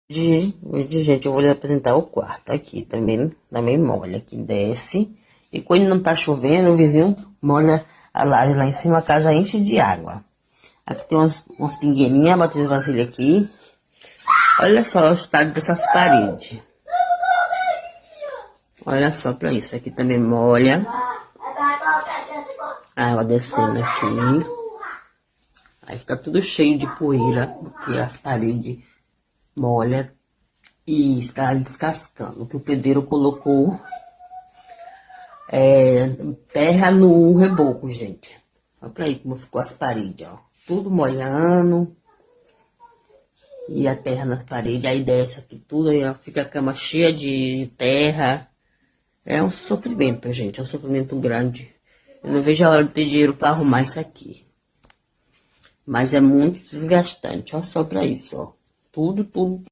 Hoje, gente, eu vou lhe apresentar o quarto aqui, também molha, aqui desce. E quando não tá chovendo, o vizinho molha a laje lá em cima, a casa enche de água. Aqui tem umas pingueirinhas, botei as vasilhas aqui. Olha só o estado dessas paredes. Olha só pra isso, aqui também molha. A água descendo aqui. Aí fica tudo cheio de poeira, porque as paredes molham e está descascando. Que o pedreiro colocou terra no reboco, gente. Olha pra aí como ficou as paredes, ó. Tudo molhando. E a terra nas paredes, aí desce aqui tudo, aí ó, fica a cama cheia de terra. É um sofrimento, gente, é um sofrimento grande. Eu não vejo a hora de ter dinheiro pra arrumar isso aqui. Mas é muito desgastante, ó, só pra isso, ó. Tudo.